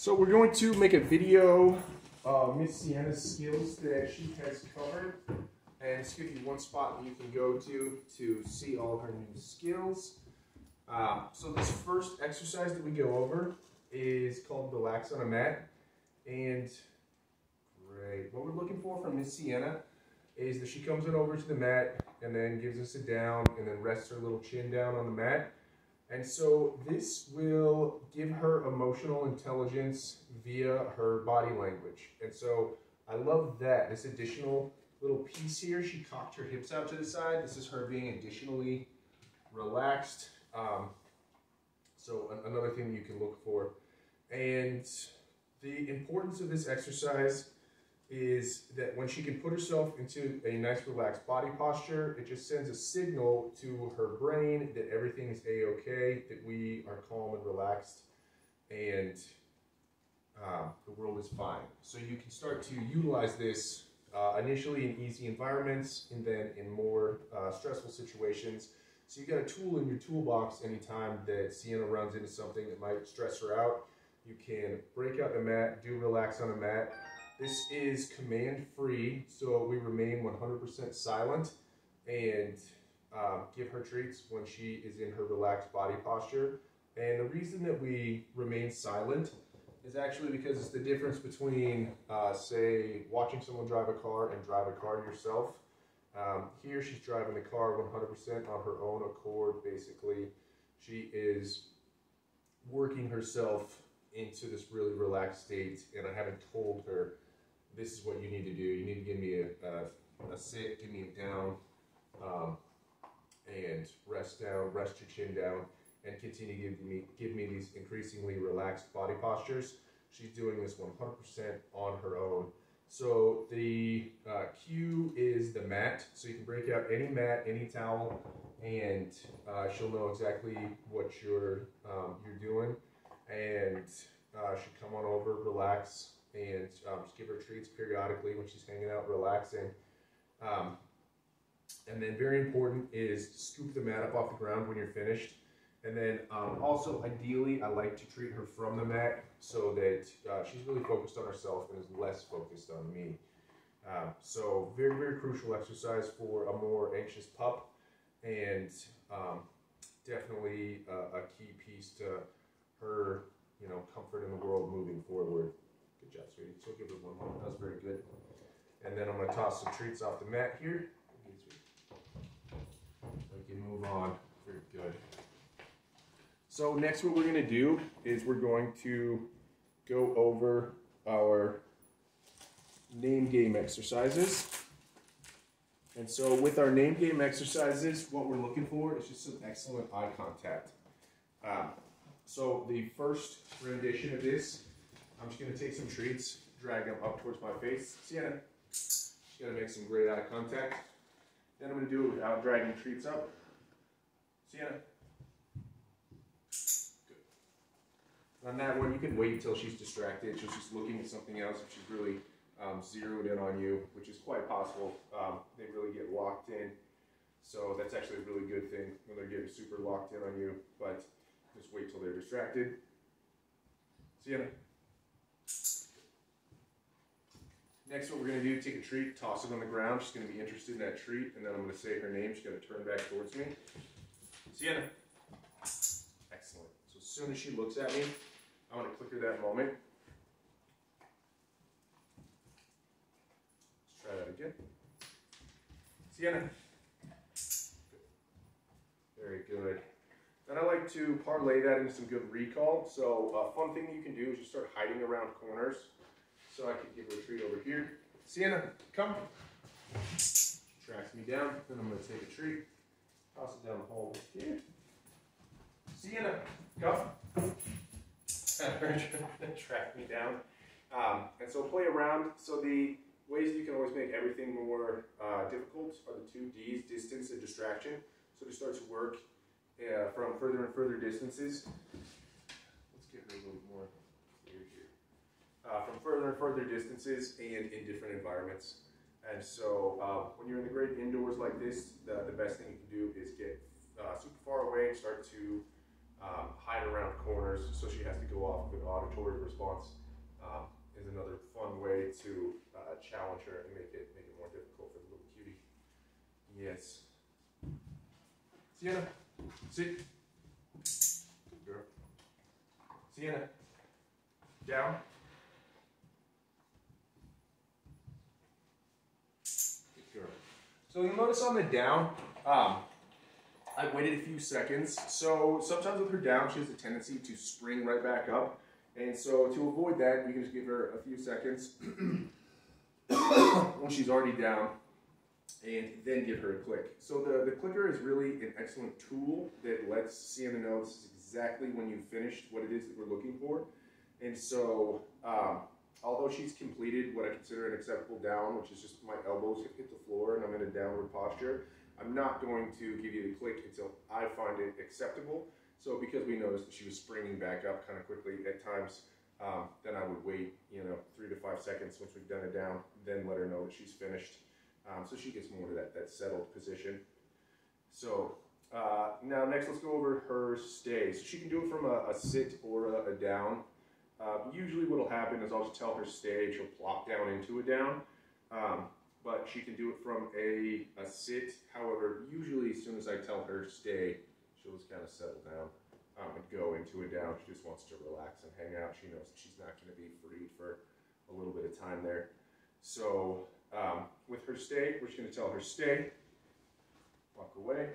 So we're going to make a video of Miss Siena's skills that she has covered, and it's going to be one spot that you can go to see all of her new skills. So this first exercise that we go over is called Relax on a Mat, and great. What we're looking for from Miss Siena is that she comes on over to the mat and then gives us a down and then rests her little chin down on the mat. And so this will give her emotional intelligence via her body language. And so I love that. This additional little piece here, she cocked her hips out to the side. This is her being additionally relaxed. So another thing you can look for. And the importance of this exercise is that when she can put herself into a nice relaxed body posture, it just sends a signal to her brain that everything is a-okay, that we are calm and relaxed, and the world is fine. So you can start to utilize this initially in easy environments and then in more stressful situations. So you got a tool in your toolbox anytime that Siena runs into something that might stress her out. You can break out the mat, do relax on a mat. This is command-free, so we remain 100% silent and give her treats when she is in her relaxed body posture. And the reason that we remain silent is actually because it's the difference between, say, watching someone drive a car and drive a car yourself. Here she's driving the car 100% on her own accord, basically. She is working herself into this really relaxed state, and I haven't told her, this is what you need to do. You need to give me a sit, give me a down, and rest down, rest your chin down, and continue to give me these increasingly relaxed body postures. She's doing this 100% on her own. So the cue is the mat. So you can break out any mat, any towel, and she'll know exactly what you're doing. And she'll come on over, relax, and just give her treats periodically when she's hanging out, relaxing. And then very important is scoop the mat up off the ground when you're finished. And then also, ideally, I like to treat her from the mat so that she's really focused on herself and is less focused on me. So very, very crucial exercise for a more anxious pup, and definitely a key piece to her, comfort in the world moving forward. Good job, sweetie. So give her one more. That was very good. And then I'm going to toss some treats off the mat here. We can move on. Very good. So next what we're going to do is we're going to go over our name game exercises. And so with our name game exercises, what we're looking for is just some excellent eye contact. So the first rendition of this, I'm just going to take some treats, drag them up towards my face. Siena, she's got to make some great eye contact. Then I'm going to do it without dragging treats up. Siena. Good. On that one, you can wait until she's distracted. She's just looking at something else if she's really zeroed in on you, which is quite possible. They really get locked in. So that's actually a really good thing when they're getting super locked in on you. But just wait till they're distracted. Siena. Next, what we're going to do, take a treat, toss it on the ground. She's going to be interested in that treat, and then I'm going to say her name. She's going to turn back towards me. Siena. Excellent. So as soon as she looks at me, I want to click her that moment. Let's try that again. Siena. Very good. Then I like to parlay that into some good recall. So a fun thing that you can do is just start hiding around corners. So I could give her a treat over here. Siena, come. Tracks me down. Then I'm going to take a treat. Toss it down the hole here. Siena, come. Track me down. And so play around. So the ways that you can always make everything more difficult are the two D's, distance and distraction. So to start to work from further and further distances. Let's get her a little more clear here. From further and further distances and in different environments. And so when you're in the great indoors like this, the best thing you can do is get super far away and start to hide around corners, so she has to go off of an auditory response. Is another fun way to challenge her and make it more difficult for the little cutie. Yes. Siena, sit. Good girl. Siena, down. Good girl. So you'll notice on the down, I waited a few seconds. So sometimes with her down, she has a tendency to spring right back up. And so to avoid that, you can just give her a few seconds when she's already down, and then give her a click. So the clicker is really an excellent tool that lets Siena know this is exactly when you've finished what it is that we're looking for. And so although she's completed what I consider an acceptable down, which is just my elbows hit the floor and I'm in a downward posture, I'm not going to give you the click until I find it acceptable. So because we noticed that she was springing back up kind of quickly at times, then I would wait, 3 to 5 seconds once we've done it down, then let her know that she's finished. So she gets more to that settled position. So now next let's go over her stay. So she can do it from a sit or a down. Usually what will happen is I'll just tell her stay, she'll plop down into a down. But she can do it from a sit. However, usually as soon as I tell her stay, she'll just kind of settle down and go into a down. She just wants to relax and hang out. She knows that she's not going to be freed for a little bit of time there. So with her stay, we're just going to tell her stay, walk away.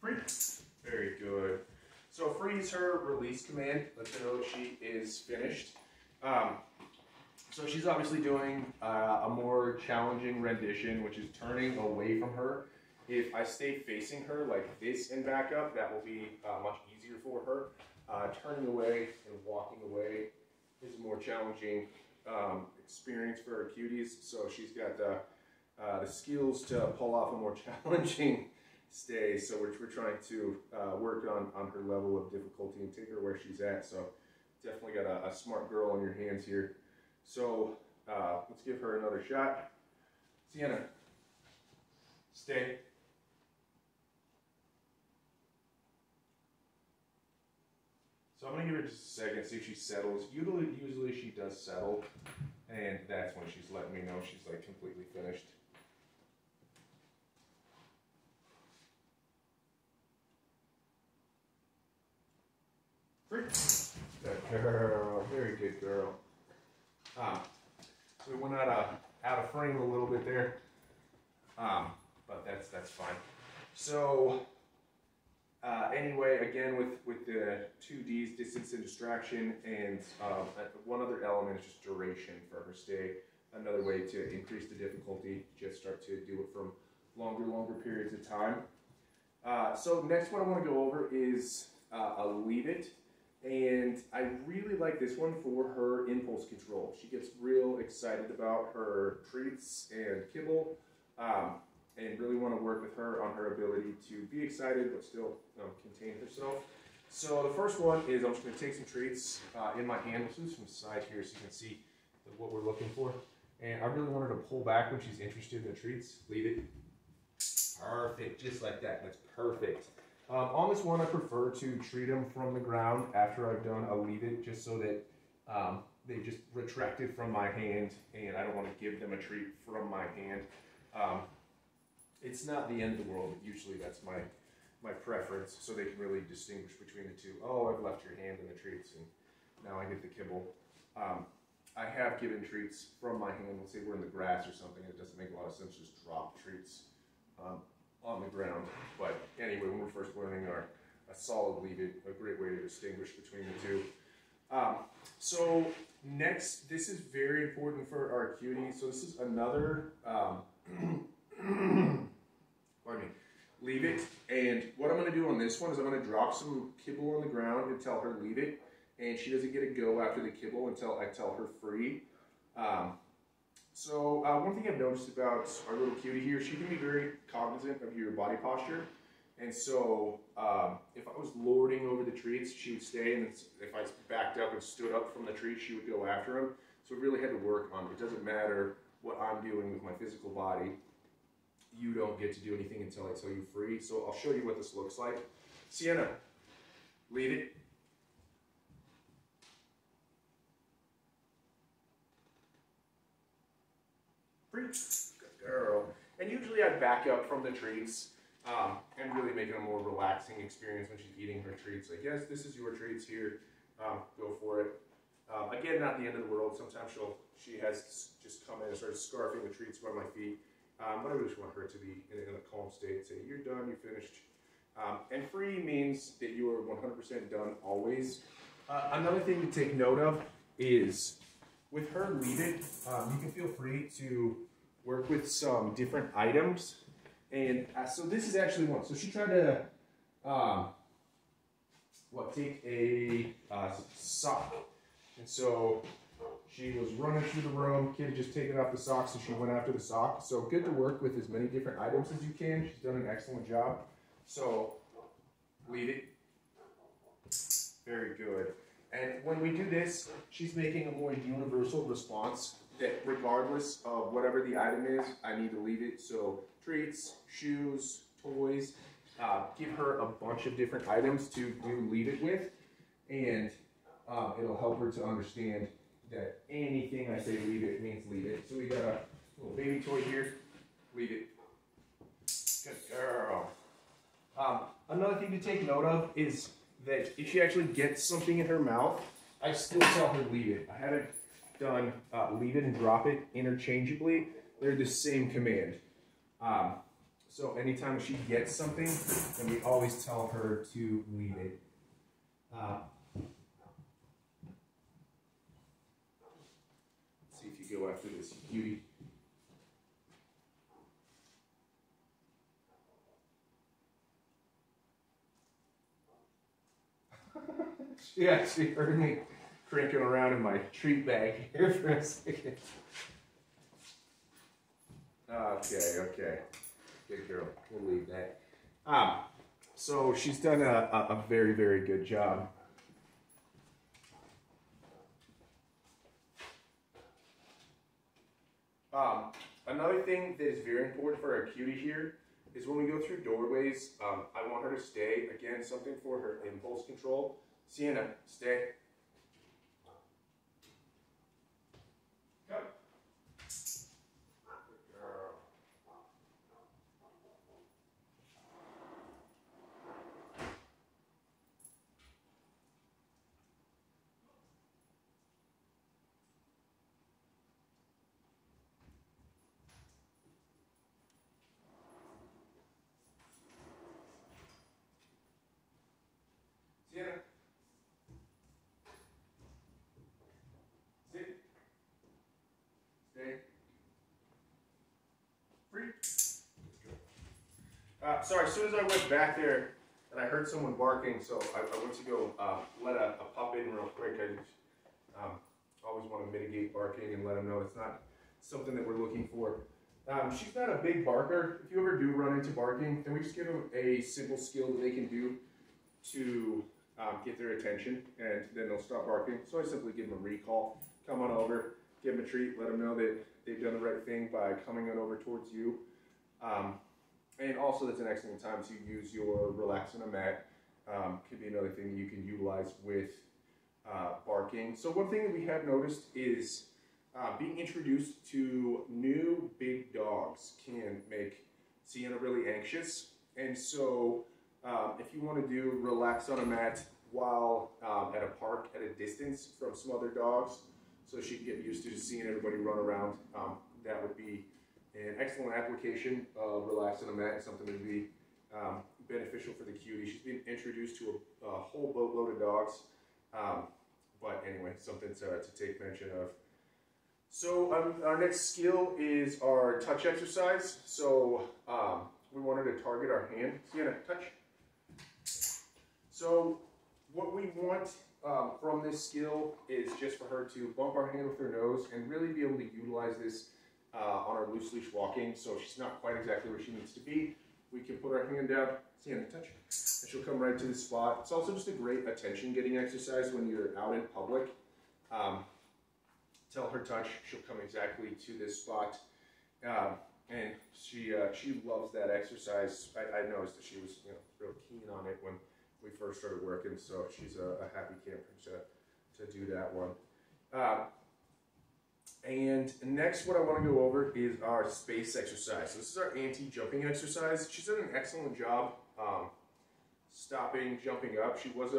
Free. Very good. So freeze her release command. Lets her know that she is finished. So she's obviously doing a more challenging rendition, which is turning away from her. If I stay facing her like this and back up, that will be much easier for her. Turning away and walking away is a more challenging experience for her cuties. So she's got the skills to pull off a more challenging stay. So we're trying to work on her level of difficulty and take her where she's at. So definitely got a smart girl on your hands here. So let's give her another shot. Siena, stay. So I'm going to give her just a second, see if she settles. Usually she does settle, and that's when she's letting me know she's like completely finished. Good girl, very good girl. So we went out of frame a little bit there, but that's fine. So anyway, again with the 2Ds, distance and distraction, and one other element is just duration for her stay. Another way to increase the difficulty, just start to do it from longer periods of time. So next one I want to go over is a leave it. And I really like this one for her impulse control. She gets real excited about her treats and kibble, and really want to work with her on her ability to be excited but still contain herself. So the first one is I'm just going to take some treats in my hand. We'll do this from the side here so you can see what we're looking for. And I really want her to pull back when she's interested in the treats. Leave it. Perfect, just like that. That's perfect. On this one, I prefer to treat them from the ground after I've done a leave it, just so that they just retracted from my hand, and I don't want to give them a treat from my hand. It's not the end of the world, but usually that's my preference, so they can really distinguish between the two. Oh, I've left your hand in the treats, and now I get the kibble. I have given treats from my hand. Let's say we're in the grass or something. It doesn't make a lot of sense to just drop treats on the ground. But anyway, when we're first learning a solid leave it, a great way to distinguish between the two. So next, this is very important for our cuties. So this is another, pardon me, leave it. And what I'm going to do on this one is I'm going to drop some kibble on the ground and tell her leave it. And she doesn't get a go after the kibble until I tell her free. So one thing I've noticed about our little cutie here, she can be very cognizant of your body posture. And so if I was lording over the treats, she would stay, and if I backed up and stood up from the tree, she would go after him. So we really had to work on it. It doesn't matter what I'm doing with my physical body. you don't get to do anything until I tell you free. So I'll show you what this looks like. Siena, lead it. Free. Good girl. And usually I back up from the treats and really make it a more relaxing experience when she's eating her treats. Like, yes, this is your treats here. Go for it. Again, not the end of the world. Sometimes she has just come in and started scarfing the treats by my feet. But I just want her to be in a calm state. Say, you're done, you finished. And free means that you are 100% done always. Another thing to take note of is with her lead it, you can feel free to work with some different items. And so this is actually one. So she tried to take a sock. And so she was running through the room, kid just taking off the sock, so she went after the sock. So good to work with as many different items as you can. She's done an excellent job. So lead it. Very good. And when we do this, she's making a more universal response that regardless of whatever the item is, I need to lead it. So treats, shoes, toys, give her a bunch of different items to do lead it with. And it'll help her to understand that anything I say lead it means lead it. So we got a little baby toy here. Lead it. Good girl. Another thing to take note of is that if she actually gets something in her mouth, I still tell her lead it. I haven't done lead it and drop it interchangeably. They're the same command. So anytime she gets something, then we always tell her to lead it. Let's see if you go after this cutie. She actually heard me cranking around in my treat bag here for a second. Okay. Good girl. We'll leave that. So she's done a very, very good job. Another thing that is very important for our cutie here is when we go through doorways, I want her to stay. Again, something for her impulse control. Siena, stay. Go. Good girl. Siena. Sit. Stay. Free. Sorry, as soon as I went back there and I heard someone barking, so I went to go let a pup in real quick. I just, always want to mitigate barking and let them know it's not something that we're looking for. She's not a big barker. If you ever do run into barking, then we just give them a simple skill that they can do to get their attention, and then they'll stop barking. So I simply give them a recall. Come on over, give them a treat, let them know that they've done the right thing by coming on over towards you. And also that's an excellent time to use your relax on a mat. Could be another thing you can utilize with barking. So one thing that we have noticed is being introduced to new big dogs can make Siena really anxious. And so if you want to do relax on a mat while at a park at a distance from some other dogs, so she can get used to seeing everybody run around, that would be an excellent application of relax on a mat and something that would be beneficial for the cutie. She's been introduced to a whole boatload of dogs, but anyway, something to take mention of. So our next skill is our touch exercise. So we want her to target our hand. Siena, touch. So what we want from this skill is just for her to bump our hand with her nose and really be able to utilize this on our loose leash walking. So if she's not quite exactly where she needs to be, we can put our hand down, Siena, touch, and she'll come right to the spot. It's also just a great attention getting exercise when you're out in public. Tell her touch, she'll come exactly to this spot. And she loves that exercise. I noticed that she was real keen on it when we first started working, so she's a happy camper to do that one. And next, what I want to go over is our space exercise. So this is our anti-jumping exercise. She's done an excellent job stopping, jumping up. She was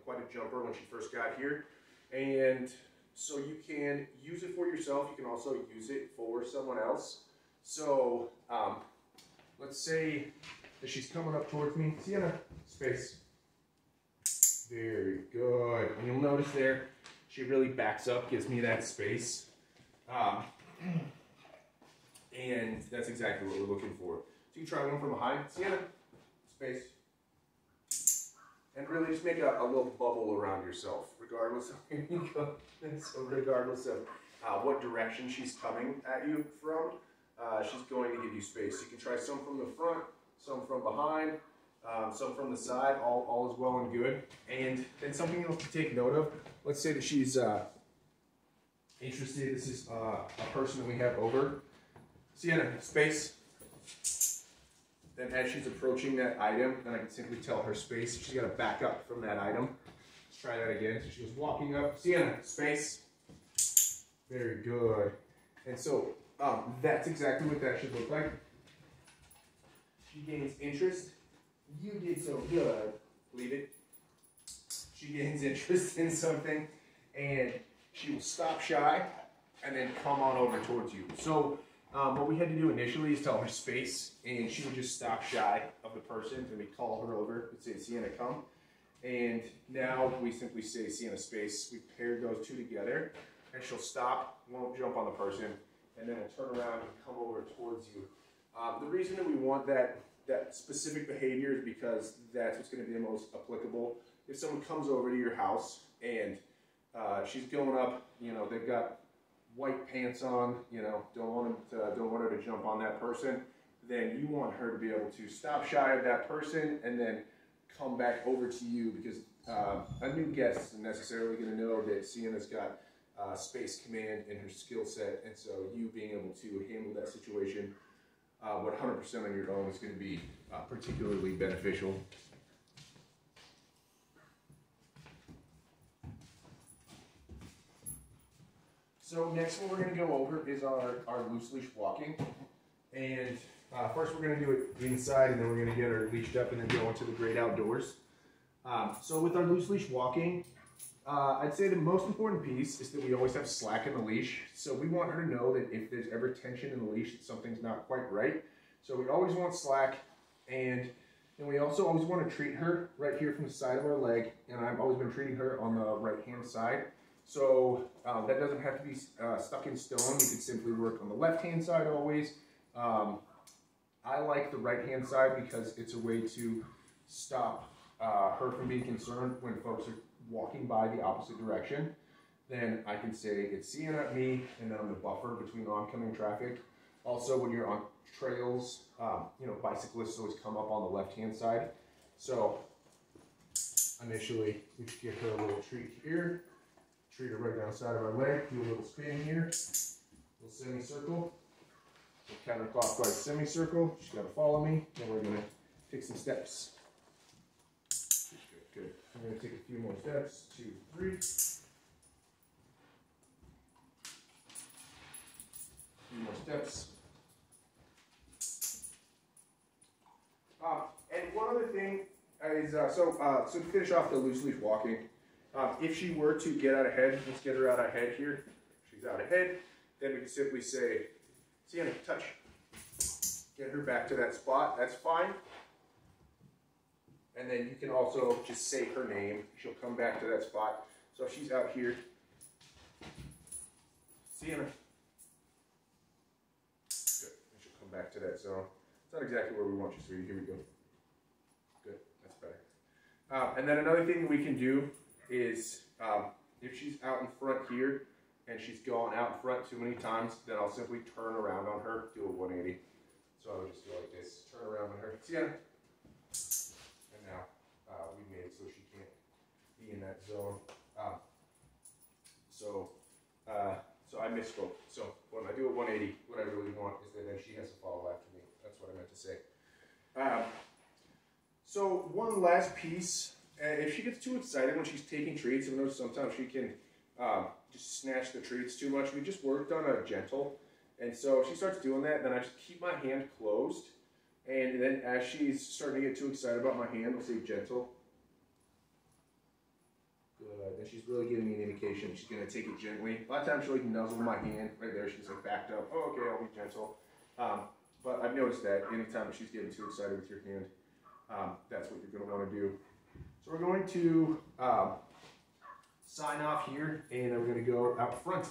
quite a jumper when she first got here, and so you can use it for yourself. You can also use it for someone else. So let's say that she's coming up towards me. Siena, space. Very good. And you'll notice there, she really backs up, gives me that space. And that's exactly what we're looking for. So you try one from behind. Siena, space. And really just make a little bubble around yourself, regardless of where you go. So regardless of what direction she's coming at you from, she's going to give you space. You can try some from the front, some from behind, some from the side, all is well and good. And then something else to take note of, let's say that she's interested, this is a person that we have over. Siena, space. Then as she's approaching that item, then I can simply tell her space. She's got to back up from that item. Let's try that again. So she was walking up. Siena, space. Very good. And so that's exactly what that should look like. She gains interest. You did so good. Leave it. She gains interest in something, and she will stop shy and then come on over towards you. So what we had to do initially is tell her space, and she would just stop shy of the person, and we call her over and say, Siena, come. And now we simply say, Siena, space. We paired those two together, and she'll stop, won't jump on the person, and then will turn around and come over towards you. The reason that we want that specific behavior is because that's what's going to be the most applicable. If someone comes over to your house and she's going up, they've got white pants on, don't want her to jump on that person, then you want her to be able to stop shy of that person and then come back over to you, because a new guest isn't necessarily going to know that Siena's got space command in her skill set, and so you being able to handle that situation 100% on your own is going to be particularly beneficial. So next what we're going to go over is our loose leash walking. And first we're going to do it inside, and then we're going to get her leashed up and then go into the great outdoors. So with our loose leash walking, I'd say the most important piece is that we always have slack in the leash. So we want her to know that if there's ever tension in the leash, that something's not quite right. So we always want slack, and then we also always want to treat her right here from the side of our leg, and I've always been treating her on the right-hand side. So that doesn't have to be stuck in stone. You can simply work on the left-hand side always. I like the right-hand side because it's a way to stop her from being concerned when folks are walking by the opposite direction. Then I can say it's Siena, me, and then I'm the buffer between oncoming traffic. Also, when you're on trails, bicyclists always come up on the left-hand side. So initially, we should give her a little treat here. Treat her right down the side of our leg. Do a little spin here. A little semicircle. A counterclockwise semicircle. She's got to follow me. Then we're going to take some steps. Good. I'm going to take a few more steps. 2, 3. A few more steps. And one other thing is, so to finish off the loose leaf walking, if she were to get out ahead, let's get her out ahead here. She's out ahead. Then we can simply say, Siena, touch. Get her back to that spot. That's fine. And then you can also just say her name. She'll come back to that spot. So if she's out here, Siena. Good. And she'll come back to that zone. It's not exactly where we want you, sweetie. Here we go. Good. That's better. And then another thing we can do is if she's out in front here and she's gone out in front too many times, then I'll simply turn around on her, do a 180. So I would just go like this, turn around on her. Siena. And now we made it so she can't be in that zone. So I misspoke. So when I do a 180, what I really want is that then she has to follow after me. That's what I meant to say. So one last piece, if she gets too excited when she's taking treats, and sometimes she can just snatch the treats too much. We just worked on a gentle, and so if she starts doing that, then I just keep my hand closed, and then as she's starting to get too excited about my hand, I'll say gentle. Good. And she's really giving me an indication she's going to take it gently. A lot of times she'll like nuzzle my hand right there. She's like backed up. Oh, okay, I'll be gentle. But I've noticed that anytime she's getting too excited with your hand, that's what you're going to want to do. So we're going to sign off here, and then we're going to go out front.